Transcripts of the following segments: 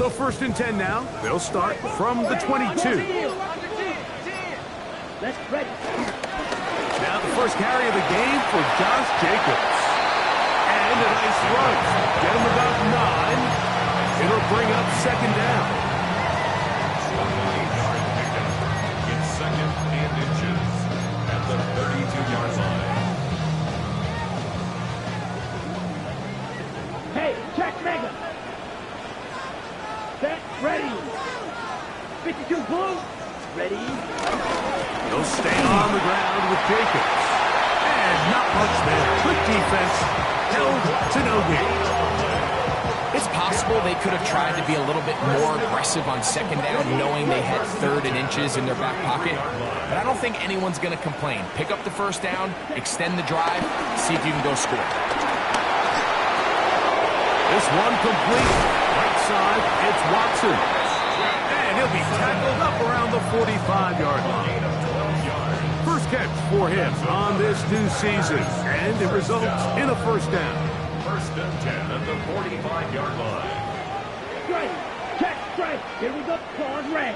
So 1st and 10 now. They'll start from the 22. Let's ready. Now the first carry of the game for Josh Jacobs. And a nice run. Get him about 9. It'll bring up 2nd down. It's 2nd and inches at the 32-yard line. Hey, check mega. Set, ready. 52 blue. Ready. He'll stay on the ground with Jacobs. And not much there. Quick defense. Held to no gain. It's possible they could have tried to be a little bit more aggressive on 2nd down, knowing they had 3rd and inches in their back pocket. But I don't think anyone's going to complain. Pick up the 1st down, extend the drive, see if you can go score. This one complete. Right side, it's Watson. And he'll be tackled up around the 45-yard line. First catch for him on this new season. And it results in a 1st down. 1st and 10 at the 45-yard line. Straight. Check straight. Here we go. Claws red.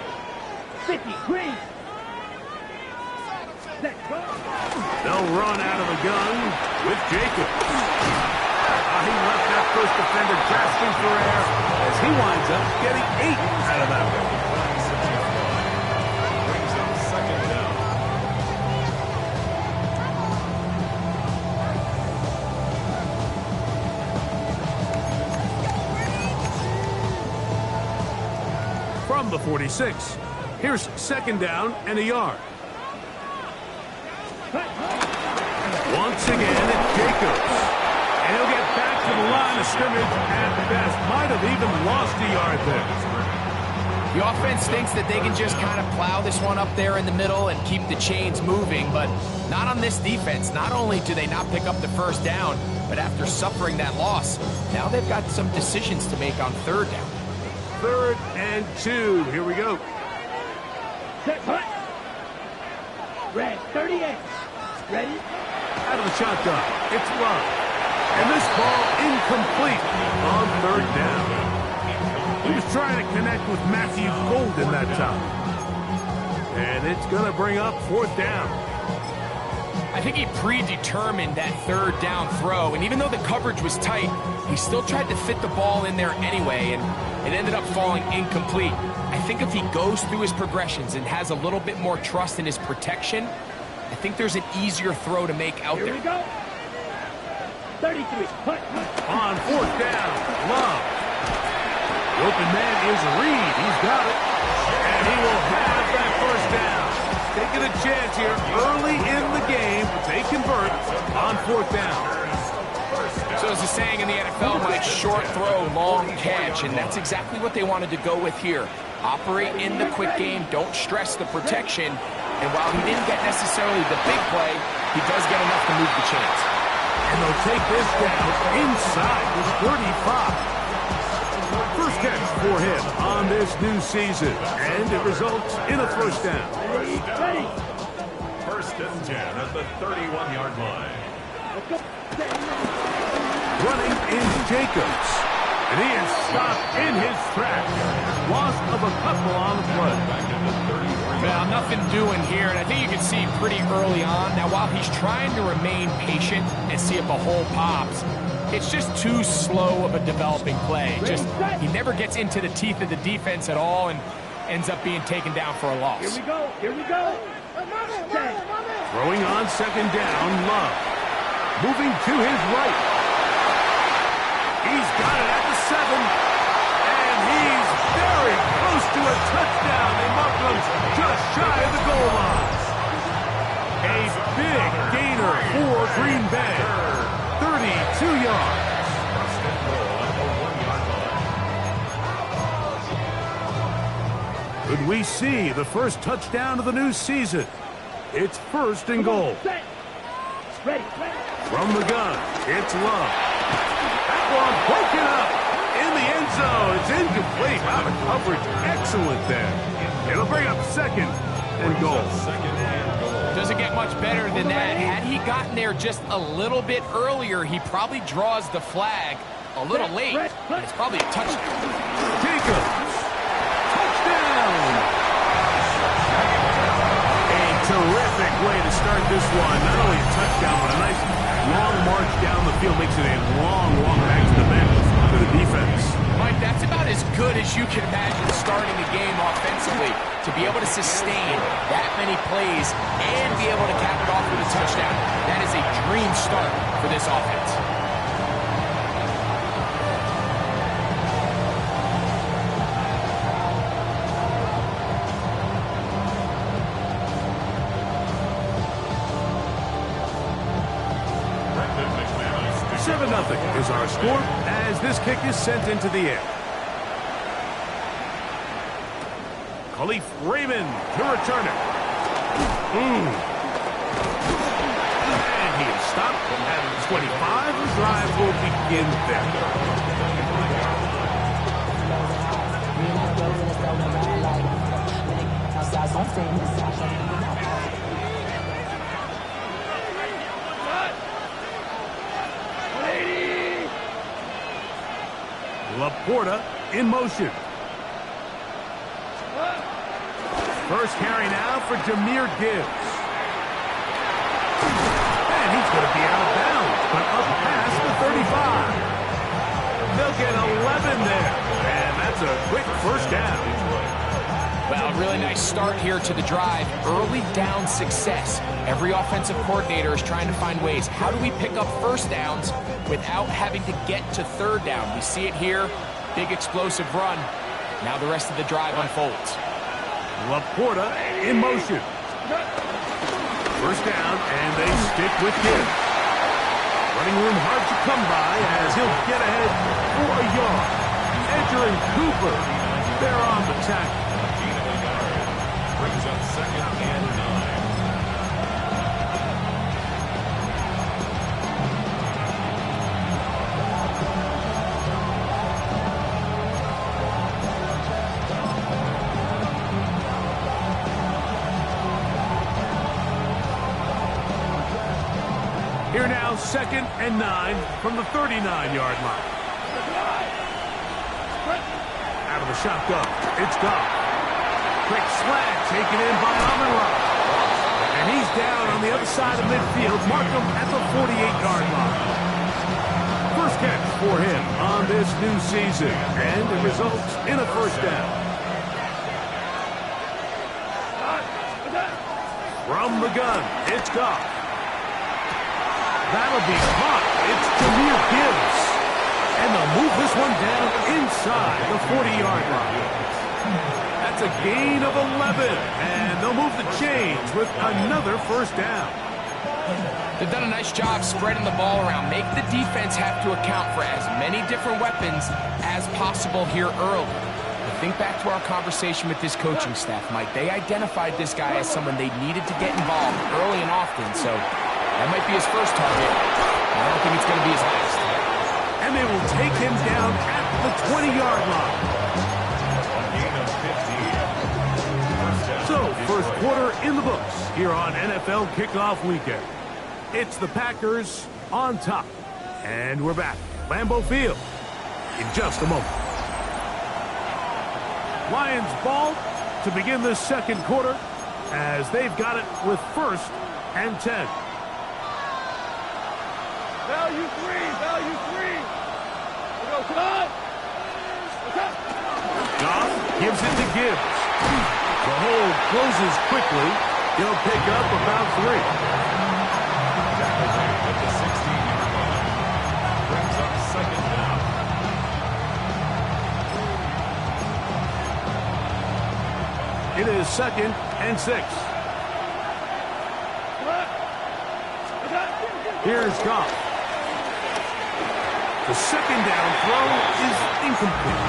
50 green. Set, go. They'll run out of the gun with Jacobs. He left that first defender gasping for air as he winds up getting 8 out of that one. Brings up 2nd down. From the 46, here's 2nd down and a yard. Once again, it's Jacobs. And he'll get back to the line of scrimmage at best. Might have even lost a yard there. The offense thinks that they can just kind of plow this one up there in the middle and keep the chains moving, but not on this defense. Not only do they not pick up the 1st down, but after suffering that loss, now they've got some decisions to make on 3rd down. 3rd and 2. Here we go. Set, hut. Red, 38. Ready? Out of the shotgun, it's Love. And this ball incomplete on 3rd down. He was trying to connect with Matthew Golden that time. And it's going to bring up 4th down. I think he predetermined that 3rd down throw, and even though the coverage was tight, he still tried to fit the ball in there anyway, and it ended up falling incomplete. I think if he goes through his progressions and has a little bit more trust in his protection, I think there's an easier throw to make out Here there. we go. 33. Hut. On 4th down, Love. The open man is Reed. He's got it. And he will have that 1st down. Taking a chance here early in the game. They convert on 4th down. So as the saying in the NFL, Mike, short throw, long catch, and that's exactly what they wanted to go with here. Operate in the quick game, don't stress the protection, and while he didn't get necessarily the big play, he does get enough to move the chains. And they'll take this down inside the 35. First catch for him on this new season, and it results in a 1st down. Ready. 1st and 10 at the 31-yard line. Let's go. Running is Jacobs, and he is stopped in his tracks. Loss of a couple on the play. Back to the 31. Well, nothing doing here, and I think you can see pretty early on. Now, while he's trying to remain patient and see if a hole pops, it's just too slow of a developing play. He never gets into the teeth of the defense at all and ends up being taken down for a loss. Here we go. Here we go. Throwing on 2nd down, Love. Moving to his right. He's got it at the 7. And he's very close to a touchdown. They mark him just shy of the goal line. A big gainer for Green Bay. 32 yards. Could we see the first touchdown of the new season? It's 1st and goal. Ready. From the gun, it's Love. That one broken up in the end zone. It's incomplete. Wow, the coverage excellent there. It'll bring up 2nd and goal. Doesn't get much better than that. Had he gotten there just a little bit earlier, he probably draws the flag. a little late, but it's probably a touchdown. Jacobs. Touchdown. A terrific way to start this one. Not only a touchdown, but a nice long march down the field. Makes it a long walk back to the bench for the defense. Mike, that's about as good as you can imagine starting a game offensively. To be able to sustain that many plays and be able to cap it off with a touchdown, that is a dream start for this offense. Seven 0 is our score as this kick is sent into the air. Khalif Raymond to return it. And he is stopped at 25. The drive will begin Laporta in motion. First carry now for Jahmyr Gibbs. And he's going to be out of bounds, but up past the 35. They'll get 11 there. And that's a quick first down. Well, really nice start here to the drive. Early down success. Every offensive coordinator is trying to find ways. How do we pick up first downs without having to get to third down? We see it here. Big explosive run. Now the rest of the drive unfolds. Laporta in motion. First down, and they stick with Gibbs. Running room hard to come by as he'll get ahead for a yard. Entering Cooper. They're on the tackle. Brings up second and 9. Here now, second and 9 from the 39-yard line. Out of the shotgun, it's Goff. Quick slant taken in by Amon-Ra. And he's down on the other side of midfield. Mark him at the 48-yard line. First catch for him on this new season. And it results in a first down. From the gun, it's Goff. That'll be caught. It's Jahmyr Gibbs. And they'll move this one down inside the 40-yard line. That's a gain of 11. And they'll move the chains with another first down. They've done a nice job spreading the ball around. Make the defense have to account for as many different weapons as possible here early. But think back to our conversation with this coaching staff, Mike. They identified this guy as someone they needed to get involved early and often. So that might be his first target. I don't think it's going to be his last. And they will take him down at the 20-yard line. So, first quarter in the books here on NFL Kickoff Weekend. It's the Packers on top. And we're back. Lambeau Field in just a moment. Lions ball to begin this second quarter as they've got it with first and 10. Value three. We go, come on. Goff gives it to Gibbs. The hold closes quickly. He'll pick up about 3. At the 16-yard line. Brings up second down. It is second and 6. Here's Goff. The second down throw is incomplete.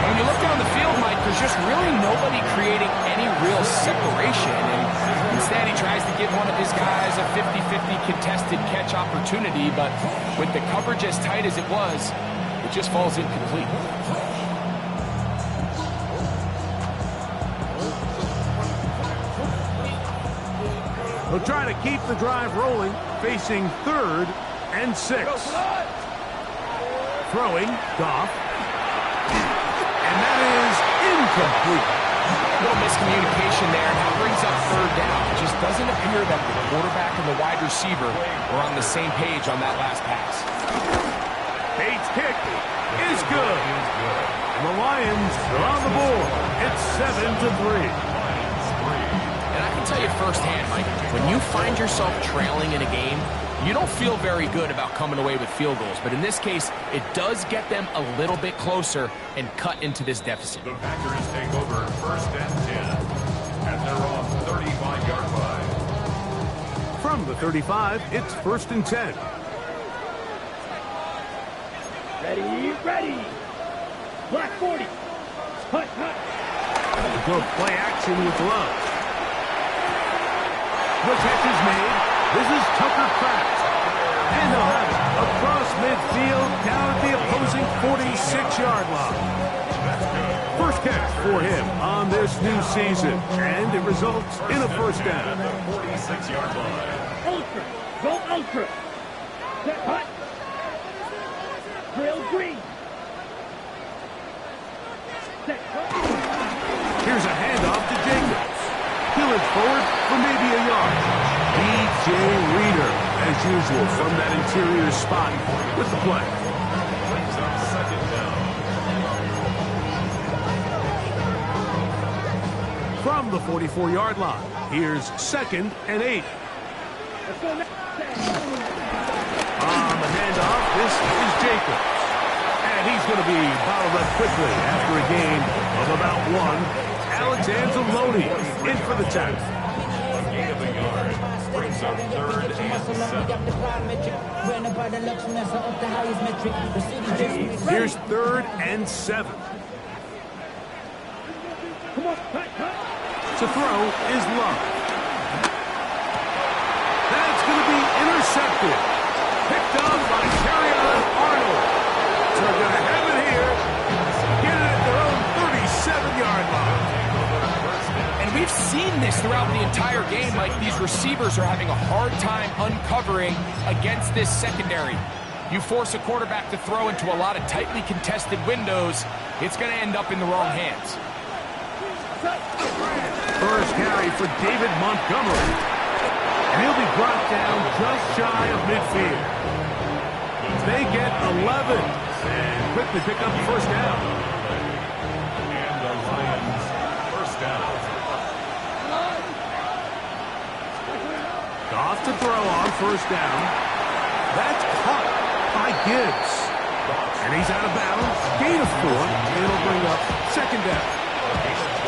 When you look down the field, Mike, there's just really nobody creating any real separation. And instead, he tries to give one of his guys a 50-50 contested catch opportunity. But with the coverage as tight as it was, it just falls incomplete. They'll try to keep the drive rolling, facing third and 6. throwing, Goff. And that is incomplete. A little miscommunication there, and that brings up third down. It just doesn't appear that the quarterback and the wide receiver were on the same page on that last pass. Bates' kick is good. And the Lions are on the board. It's 7-3. And I can tell you firsthand, Mike, when you find yourself trailing in a game, you don't feel very good about coming away with field goals. But in this case, it does get them a little bit closer and cut into this deficit. The Packers take over 1st and 10 at their own 35-yard line. From the 35, it's 1st and 10. Ready. Black 40. Hut. Go play action with Love. The catch is made. This is Tucker Kraft. And they'll have it across midfield down at the opposing 46-yard line. First catch for him on this new season. And it results in a first down. 46-yard line. Ultra. Go Ultra. Set hut. Drill green. Set hut. Here's a handoff to Jacobs. He'll it forward for maybe a yard. DJ Reader, as usual, from that interior spot with the play. Brings up 2nd down. From the 44-yard line, here's 2nd and 8. Let's go next. On the handoff, this is Jacobs. And he's going to be bottled up quickly after a gain of about 1. Alex Anzalone in for the tackle. A gain of a yard. Brings up 3rd and 7. Here's 3rd and 7. Come on, hut. To throw is Love. That's going to be intercepted. Picked up by Terrion Arnold. So they're going to have it here. Get it at their own 37-yard line. And we've seen this throughout the entire game. Like, these receivers are having a hard time uncovering against this secondary. You force a quarterback to throw into a lot of tightly contested windows, it's going to end up in the wrong hands. First carry for David Montgomery. And he'll be brought down just shy of midfield. They get 11 and quickly pick up the first down. And the Lions, 1st down. Goff to throw on first down. That's caught by Gibbs. And he's out of bounds. Gain of 4. And it'll bring up 2nd down.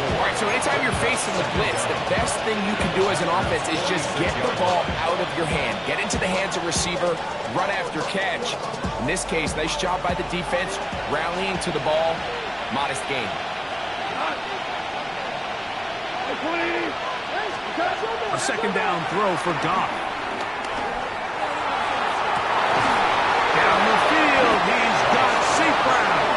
All right, so anytime you're facing the blitz, the best thing you can do as an offense is just get the ball out of your hand. Get into the hands of receiver, run after catch. In this case, nice job by the defense, rallying to the ball, modest gain. A 2nd down throw for Goff. Down the field, he's got St. Brown.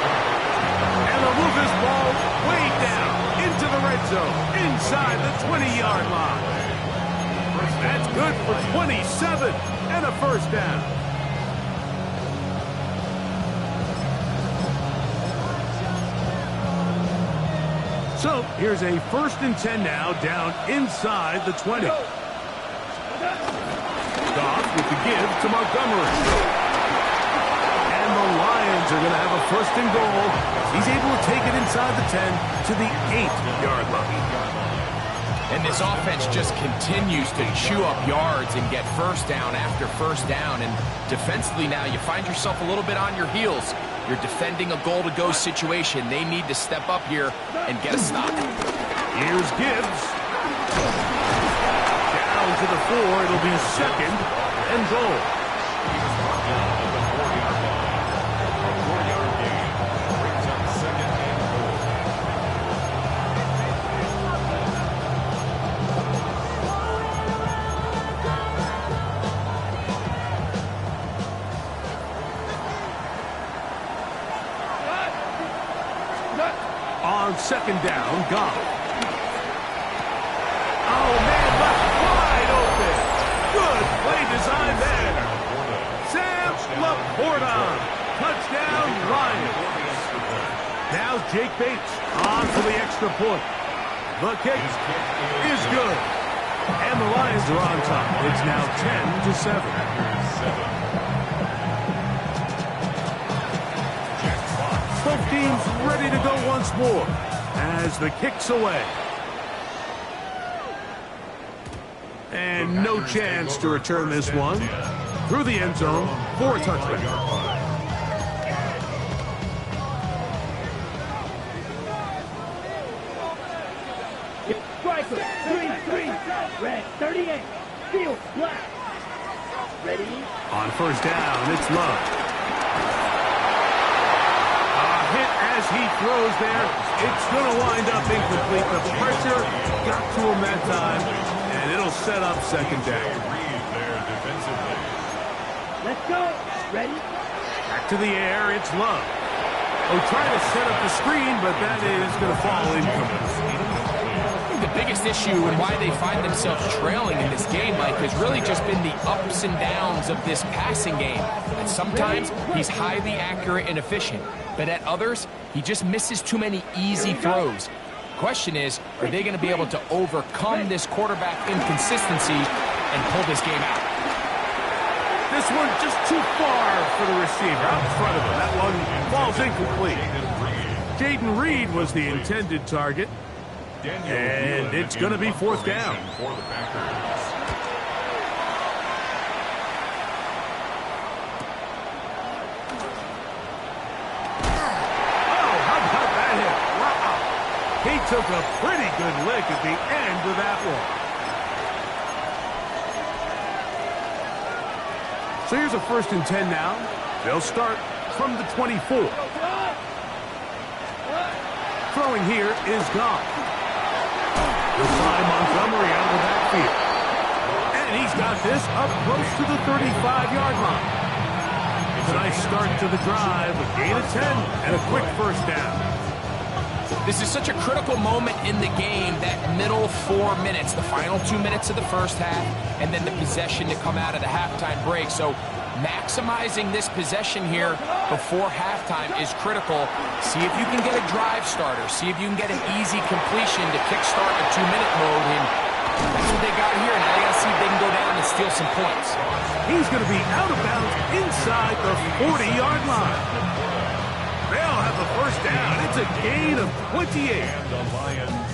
And they'll move this ball way down into the red zone, inside the 20-yard line. That's good for 27 and a first down. So here's a 1st and 10 now, down inside the 20. Goff with the give to Montgomery. And the Lions are going to have a 1st and goal. He's able to take it inside the 10 to the 8-yard line. And this offense just continues to chew up yards and get first down after first down. And defensively now, you find yourself a little bit on your heels. You're defending a goal-to-go situation. They need to step up here and get a stop. Here's Gibbs. Down to the 4. It'll be 2nd and goal. He was brought down at the 4-yard line. A 4-yard gain brings up 2nd and goal. On 2nd down, Goff. Oh, man, left wide open. Good play design there. Sam Laporta Touchdown, Lions. Now Jake Bates on for the extra point. The kick is good. And the Lions are on top. It's now 10-7. Both teams ready to go once more as the kick's away. And no chance to return this one. Through the end zone for a touchback. Striker, 3-3, red 38, field black. Ready? On first down, it's Love. A hit as he throws there. It's going to wind up incomplete. The pressure got to him that time, and it'll set up second down. Let's go. Ready? Back to the air, it's Love. Oh, trying to set up the screen, but that is going to fall incomplete. The biggest issue and why they find themselves trailing in this game, Mike, has really just been the ups and downs of this passing game. And sometimes he's highly accurate and efficient, but at others, he just misses too many easy throws. Question is, are they going to be able to overcome this quarterback inconsistency and pull this game out? This one just too far for the receiver out in front of him. That one falls incomplete. Jaden Reed was the intended target. And it's going to be fourth down. For the Packers. Oh, how about that hit? Wow. He took a pretty good lick at the end of that one. So here's a 1st and 10 now. They'll start from the 24. Throwing here is Goff. He'll fly Montgomery out of the backfield. And he's got this up close to the 35-yard line. It's a nice start to the drive, a gain of 10, and a quick first down. This is such a critical moment in the game, that middle 4 minutes, the final 2 minutes of the first half, and then the possession to come out of the halftime break. So maximizing this possession here before halftime is critical. See if you can get a drive starter. See if you can get an easy completion to kickstart a 2-minute mode. And that's what they got here. Now they got to see if they can go down and steal some points. He's going to be out of bounds inside the 40-yard line. They'll have the first down. It's a gain of 28.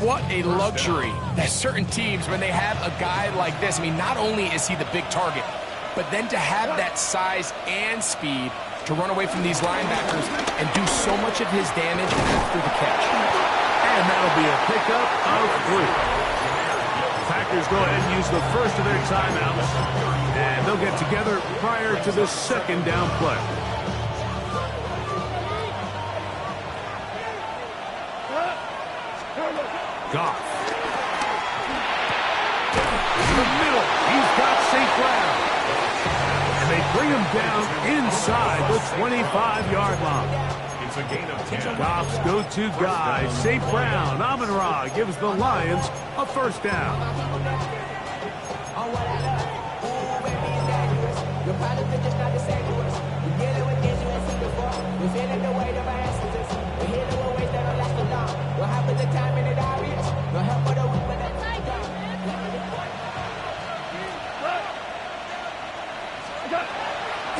What a luxury that certain teams, when they have a guy like this, I mean, not only is he the big target, but then to have that size and speed to run away from these linebackers and do so much of his damage after the catch. And that'll be a pickup of 3. The Packers go ahead and use the first of their timeouts, and they'll get together prior to the second down play. Goff. In the middle, he's got St. Brown. And they bring him down inside the 25-yard line. It's a gain of 10. Goff's go-to guy, St. Brown. Amon-Ra gives the Lions a first down.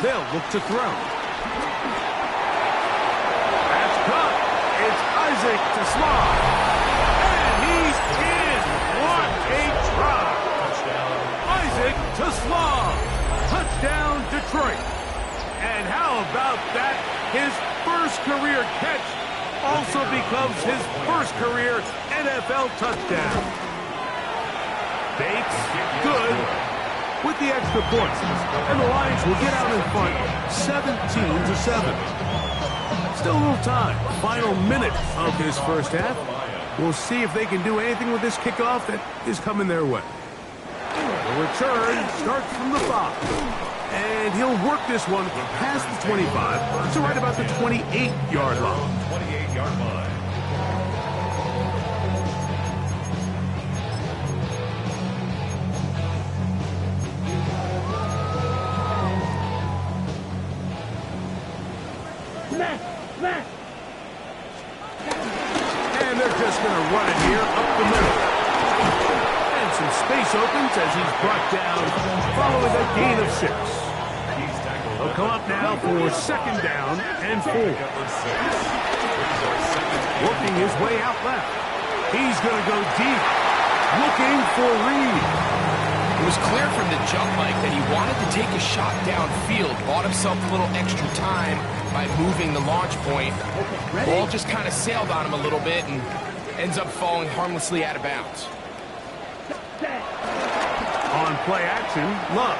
They'll look to throw. That's caught. It's Isaac to Slaughter. And he's in. What a try. Isaac to Slaughter. Touchdown, Detroit. And how about that? His first career catch also becomes his first career NFL touchdown. Bates, good. With the extra points, and the Lions will get out in front 17-7. Still a little time. Final minute of this first half. We'll see if they can do anything with this kickoff that is coming their way. The return starts from the 5. And he'll work this one past the 25, so right about the 28-yard line. 28-yard line. Smash! Smash! And they're just going to run it here up the middle. And some space opens as he's brought down following a gain of 6. He'll come up now for second down and 4. Working his way out left. He's going to go deep, looking for Reed. It was clear from the jump, Mike, that he wanted to take a shot downfield, bought himself a little extra time by moving the launch point. Ball just kind of sailed on him a little bit and ends up falling harmlessly out of bounds. On play action, Love.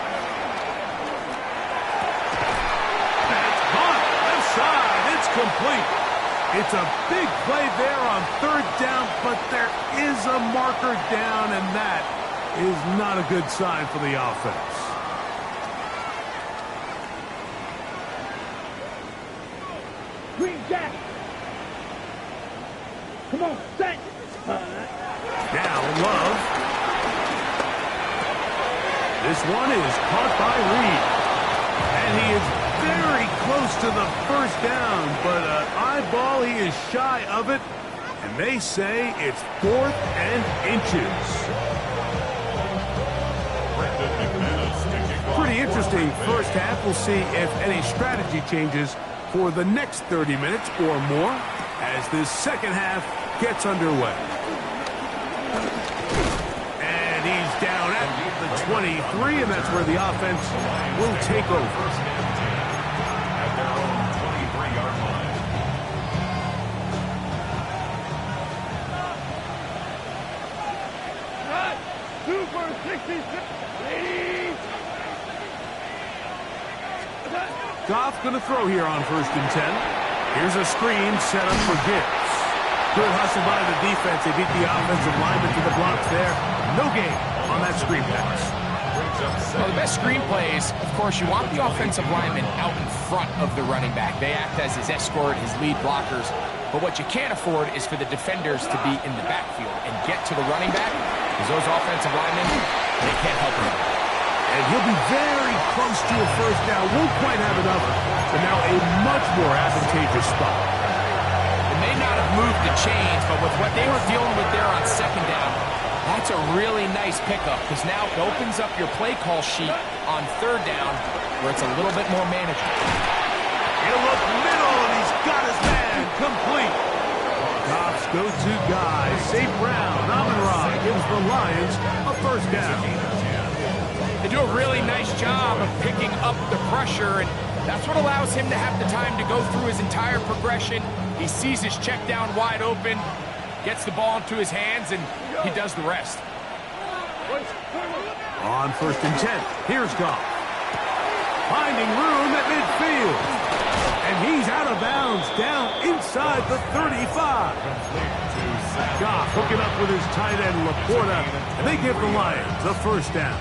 That's caught. Left side. It's complete. It's a big play there on third down, but there is a marker down, and that is not a good sign for the offense. Green Jack! Come on, set! Now Love. This one is caught by Reed. And he is very close to the first down, but an eyeball, he is shy of it. And they say it's 4th and inches. Pretty interesting first half. We'll see if any strategy changes for the next 30 minutes or more as this second half gets underway. And he's down at the 23, and that's where the offense will take over. At their own 23-yard line. Super 66! Ladies! Goff going to throw here on 1st and 10. Here's a screen set up for Gibbs. Good hustle by the defense. They beat the offensive lineman to the blocks there. No gain on that screen pass. Well, the best screen plays, of course, you want the offensive lineman out in front of the running back. They act as his escort, his lead blockers. But what you can't afford is for the defenders to be in the backfield and get to the running back, because those offensive linemen, they can't help him. And he'll be very close to a first down. Won't quite have enough, but now a much more advantageous spot. They may not have moved the chains, but with what they were dealing with there on second down, that's a really nice pickup, because now it opens up your play call sheet on third down where it's a little bit more manageable. He'll look middle, and he's got his man complete. Goff's go-to guy, St. Brown, Amon-Ra, gives the Lions a first down. They do a really nice job of picking up the pressure, and that's what allows him to have the time to go through his entire progression. He sees his check down wide open, gets the ball into his hands, and he does the rest. On 1st and 10, here's Goff. Finding room at midfield. And he's out of bounds, down inside the 35. Goff hooking up with his tight end, Laporta, and they give the Lions a first down.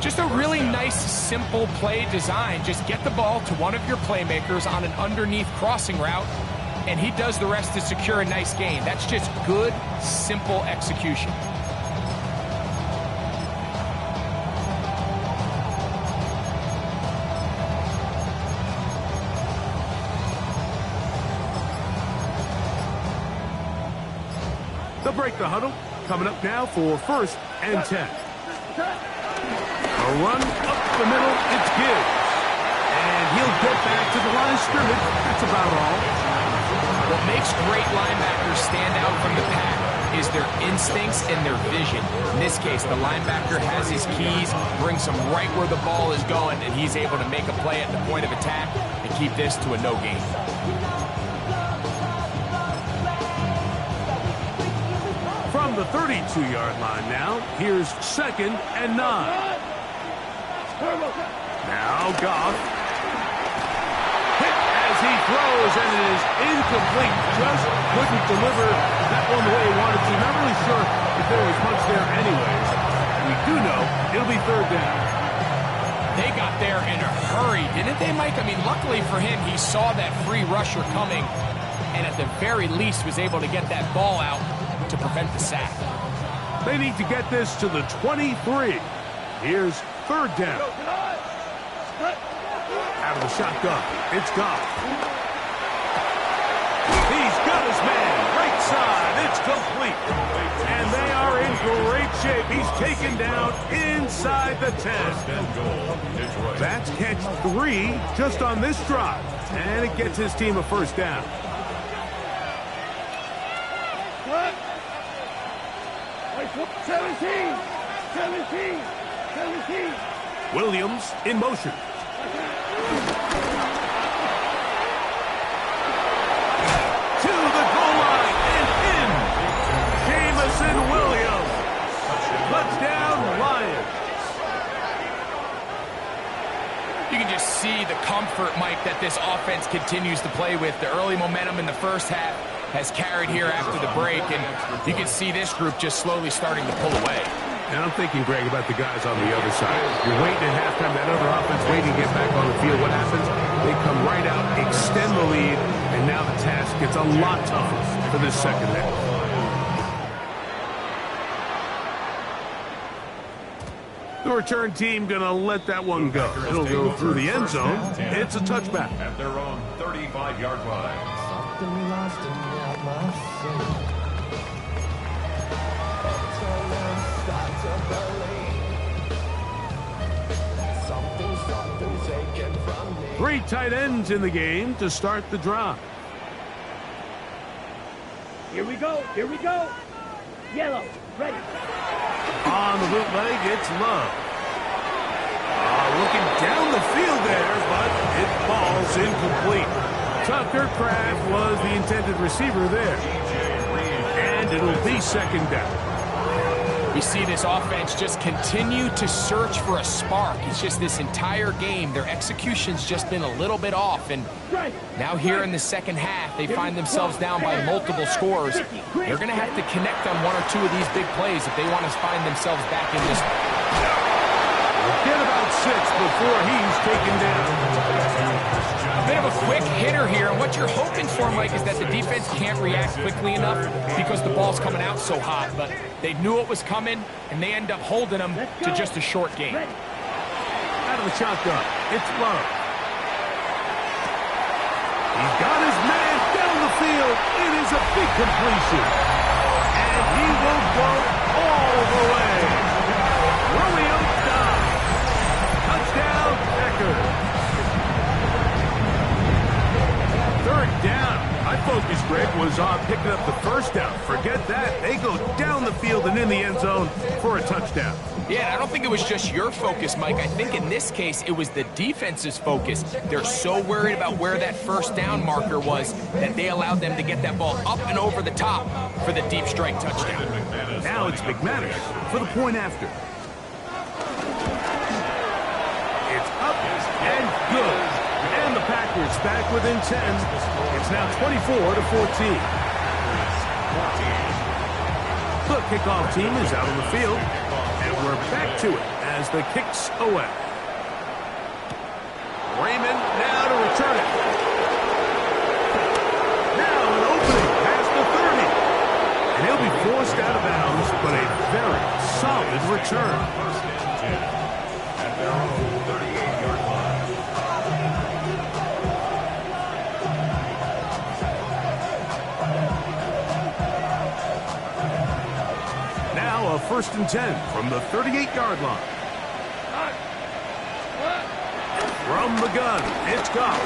Just a really nice, simple play design. Just get the ball to one of your playmakers on an underneath crossing route, and he does the rest to secure a nice gain. That's just good, simple execution. They'll break the huddle. Coming up now for 1st and 10. A run up the middle, it's Gibbs. And he'll get back to the line of scrimmage. That's about all. What makes great linebackers stand out from the pack is their instincts and their vision. In this case, the linebacker has his keys, brings him right where the ball is going, and he's able to make a play at the point of attack and keep this to a no gain. From the 32-yard line now, here's 2nd and 9. Now Goff. Hit as he throws, and it is incomplete. Just couldn't deliver that one the way he wanted to. Not really sure if there was much there anyways. We do know it'll be 3rd down. They got there in a hurry, didn't they, Mike? I mean, luckily for him, he saw that free rusher coming, and at the very least was able to get that ball out to prevent the sack. They need to get this to the 23. Here's 3rd down. Out of the shotgun. It's Goff. He's got his man. Right side. It's complete. And they are in great shape. He's taken down inside the 10. That's catch 3 just on this drive. And it gets his team a first down. What? 17! 17! 17! Williams in motion. To the goal line and in. Jamison Williams. Touchdown, Lions. You can just see the comfort, Mike, that this offense continues to play with. The early momentum in the first half has carried here after the break, and you can see this group just slowly starting to pull away. And I'm thinking, Greg, about the guys on the other side. You're waiting at halftime, that other offense waiting to get back on the field. What happens? They come right out, extend the lead, and now the task gets a lot tougher for this second half. The return team going to let that one go. It'll go through the end zone. It's a touchback. At their own 35-yard line. Three tight ends in the game to start the drive. Here we go. Here we go. Yellow. Ready. On the bootleg, it's Love. Looking down the field there, but it falls incomplete. Tucker Kraft was the intended receiver there. And it'll be second down. We see this offense just continue to search for a spark. It's just this entire game, their execution's just been a little bit off. And now here in the second half, they find themselves down by multiple scores. They're going to have to connect on 1 or 2 of these big plays if they want to find themselves back in this. Get about 6 before he's taken down. A bit of a quick hitter here, and what you're hoping for, Mike, is that the defense can't react quickly enough because the ball's coming out so hot, but they knew it was coming, and they end up holding them to just a short game. Out of the shotgun, it's Love. He's got his man down the field. It is a big completion, and he will go all the way. Romeo Doubs. Touchdown, Packers. Third down. My focus, Greg, was on picking up the first down. Forget that. They go down the field and in the end zone for a touchdown. Yeah, I don't think it was just your focus, Mike. I think in this case, it was the defense's focus. They're so worried about where that first down marker was that they allowed them to get that ball up and over the top for the deep strike touchdown. Now it's McManus for the point after. It's up and good. And the Packers back within 10. It's now 24-14. The kickoff team is out on the field. And we're back to it as the kick's away. Raymond now to return it. Now an opening past the 30. And he'll be forced out of bounds, but a very solid return. At their own 38-yard line. Now a 1st and 10 from the 38-yard line. From the gun, it's Goff.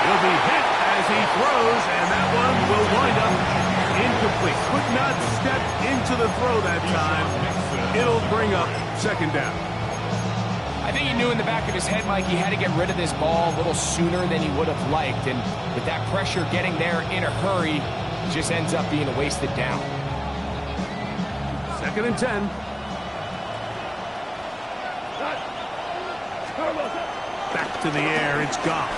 He'll be hit as he throws, and that one will wind up incomplete. Could not step into the throw that time. It'll bring up second down. I think he knew in the back of his head, Mike, he had to get rid of this ball a little sooner than he would have liked. And with that pressure getting there in a hurry, it just ends up being a wasted down. 2nd and 10. Back to the air, it's Goff.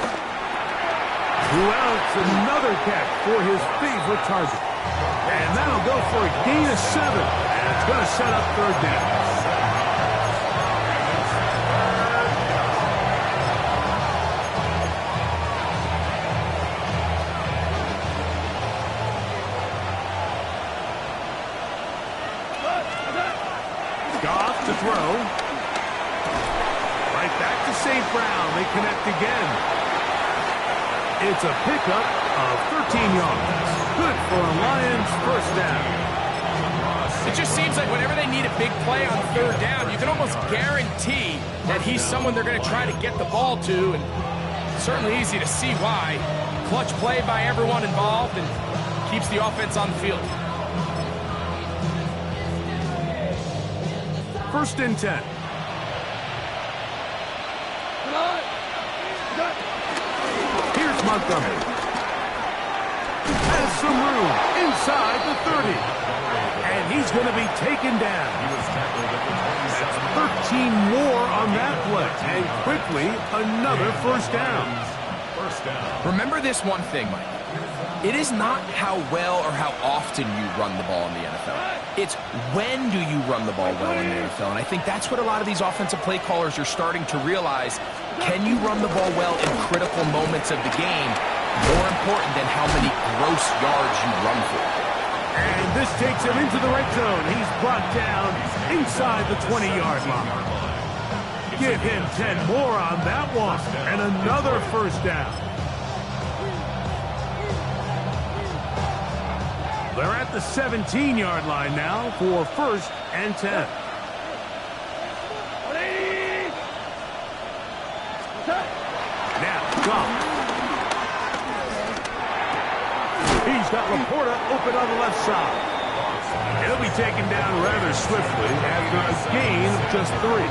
Who else? Another catch for his favorite target. And that'll go for a gain of 7. And it's going to set up third down. Goff to throw. Right back to St. Brown. They connect again. It's a pickup of 13 yards. Good for a Lions first down. It just seems like whenever they need a big play on third down, you can almost guarantee that he's someone they're going to try to get the ball to, and it's certainly easy to see why. Clutch play by everyone involved and keeps the offense on the field. First and 10. Here's Montgomery. Has some room inside the 30. And he's going to be taken down. That's 13 more on that play. And quickly, another first down. Remember this one thing, Mike. It is not how well or how often you run the ball in the NFL. It's when do you run the ball well in the NFL. And I think that's what a lot of these offensive play callers are starting to realize. Can you run the ball well in critical moments of the game? More important than how many gross yards you run for. And this takes him into the red zone. He's brought down inside the 20-yard line. Give him 10 more on that one. And another first down. They're at the 17-yard line now for first and 10. Now, Goff. He's got Laporta open on the left side. He'll be taken down rather swiftly after a gain of just 3.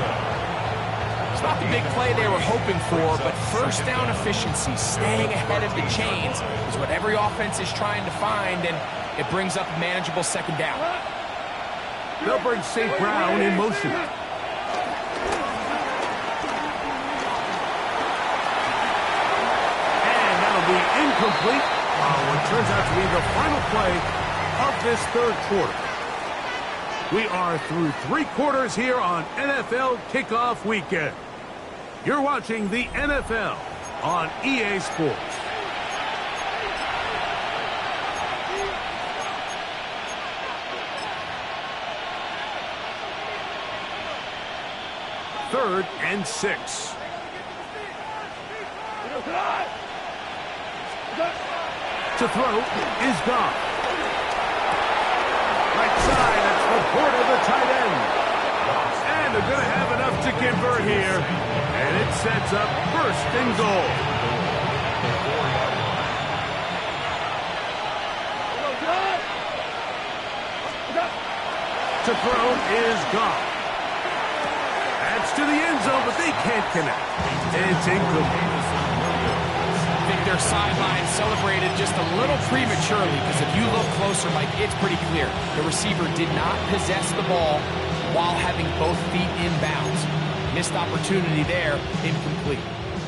It's not the big play they were hoping for, but first down efficiency, staying ahead of the chains, is what every offense is trying to find, and it brings up a manageable second down. They'll bring St. Brown in motion. And that'll be incomplete. What turns out to be the final play of this third quarter. We are through 3 quarters here on NFL Kickoff Weekend. You're watching the NFL on EA Sports. Third and 6. To throw is Goff. Right side, that's Laporta, the tight end. And they're going to have enough to convert here. And it sets up first and goal. To throw is Goff. That's to the end zone, but they can't connect. It's incomplete. I think their sideline celebrated just a little prematurely, because if you look closer, Mike, it's pretty clear. The receiver did not possess the ball while having both feet inbounds. Missed opportunity there, incomplete.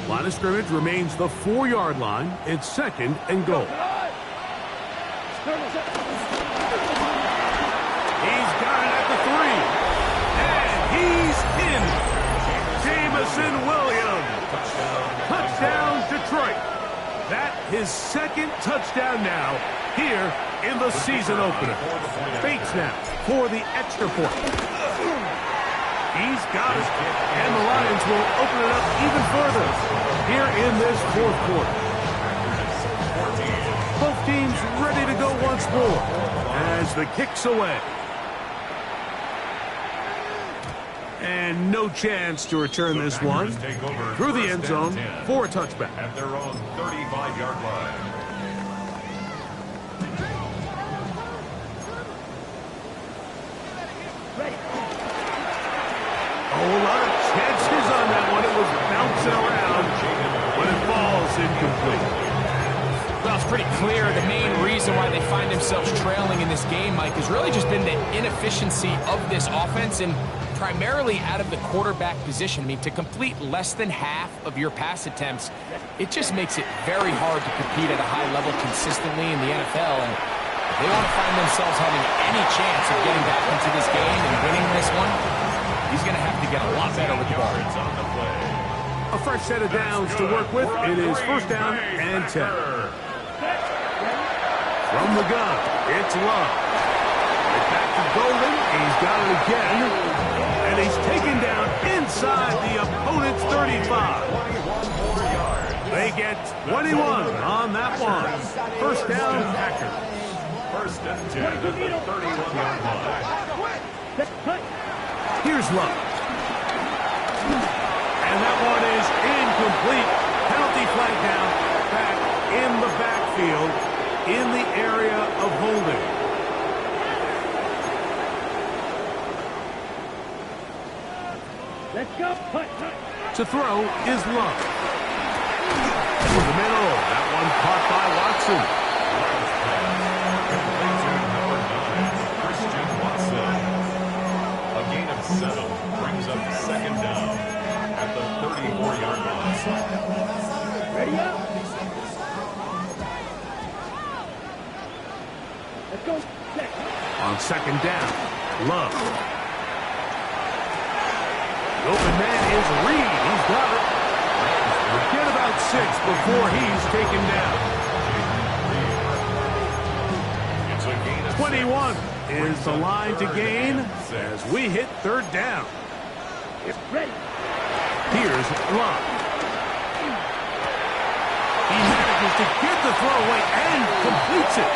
Line of scrimmage remains the 4-yard line. It's second and goal. He's got it at the 3. And he's in. Jameson Williams. Touchdown, Detroit. That his second touchdown now here in the season opener. Bates now for the extra point. He's got it. And the Lions will open it up even further here in this fourth quarter. Both teams ready to go once more as the kick's away. And no chance to return this one through the end zone for a touchback. At their own 35-yard line. A lot of chances on that one. It was bouncing around when it falls incomplete. Well, it's pretty clear the main reason why they find themselves trailing in this game, Mike, has really just been the inefficiency of this offense, and primarily out of the quarterback position. I mean, to complete less than half of your pass attempts, it just makes it very hard to compete at a high level consistently in the NFL. And if they want to find themselves having any chance of getting back into this game and winning this one, he's going to have to get a lot better with the ball. A fresh set of downs to work with. It is first down and 10. From the gun, it's Love. Right back to Golden. He's got it again. And And he's taken down inside the opponent's 35. 21 more yards. They get 21 on that one. First down, Packers. First and 10 at the 31-yard line. Here's Love. And that one is incomplete. Penalty flag down, back in the backfield, in the area of holding. Let's go. To throw is Love. Over the middle, that one caught by Watson. Christian Watson. A gain of 7 brings up second down at the 34-yard line. Ready up. Let's go. Set. On second down, Love. The open man is Reed. He's got it. Get about 6 before he's taken down. It's a gain of 21 6. is the line to gain as we hit third down. Ready. Here's Love. He manages to get the throw away and completes it.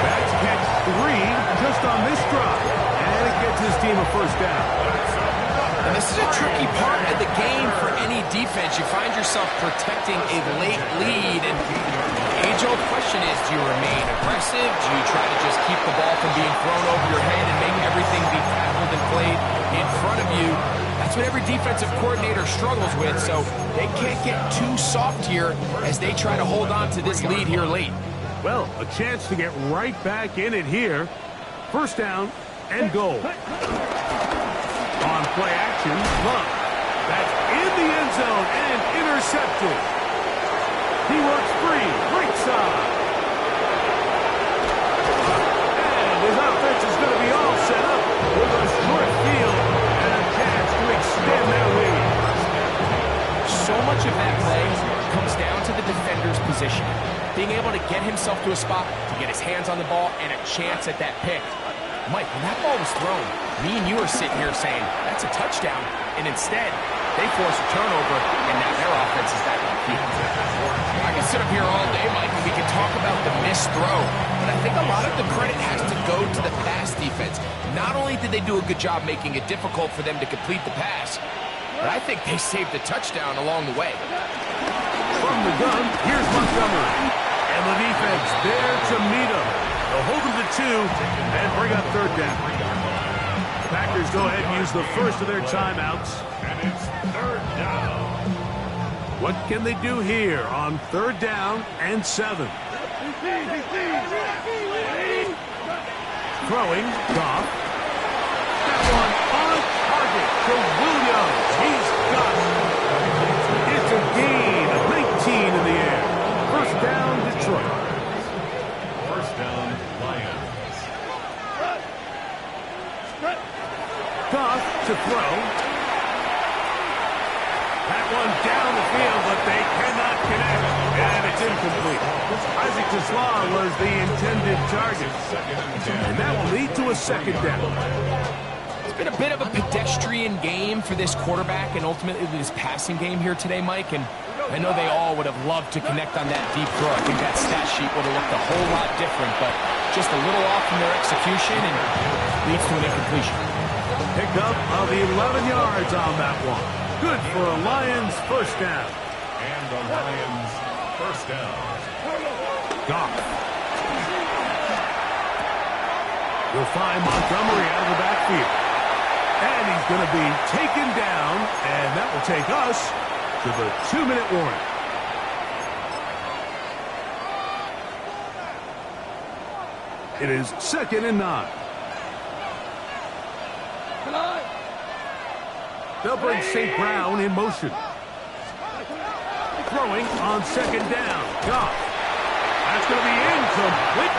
That's catch 3 just on this drive. And it gets his team a first down. And this is a tricky part of the game for any defense. You find yourself protecting a late lead, and the age-old question is, do you remain aggressive? Do you try to just keep the ball from being thrown over your head and make everything be tackled and played in front of you? That's what every defensive coordinator struggles with, so they can't get too soft here as they try to hold on to this lead here late. Well, a chance to get right back in it here. First down and goal. On play action, Love. That's in the end zone and intercepted. He works free, right side. And his offense is going to be all set up with a short field and a chance to extend their lead. So much of that play comes down to the defender's position. Being able to get himself to a spot, to get his hands on the ball, and a chance at that pick. Mike, when that ball was thrown, me and you are sitting here saying, that's a touchdown. And instead, they force a turnover, and now their offense is back on the field. I can sit up here all day, Mike, and we can talk about the missed throw. But I think a lot of the credit has to go to the pass defense. Not only did they do a good job making it difficult for them to complete the pass, but I think they saved the touchdown along the way. From the gun, here's Montgomery. And the defense there to meet him. They'll hold him to 2 and bring up third down. The Packers go ahead and use the first of their timeouts. And it's third down. What can they do here on third down and 7? Throwing, Goff. That one on target to Williams. He's got it. It's a gain of 19 in the air. First down, Detroit. First down, Lions. Goff to throw. That one down the field, but they cannot connect. And it's incomplete. Isaac Tesla was the intended target. And that will lead to a second down. It's been a bit of a pedestrian game for this quarterback and ultimately this passing game here today, Mike. And I know they all would have loved to connect on that deep throw. I think that stat sheet would have looked a whole lot different, but just a little off from their execution and leads to an incompletion. Pickup of 11 yards on that one. Good for a Lions first down. And the Lions first down. Goff. You'll find Montgomery out of the backfield. And he's going to be taken down, and that will take us to the 2-minute warning. It is 2nd and 9. They'll bring St. Brown in motion. Throwing on second down. Goff. That's going to be incomplete.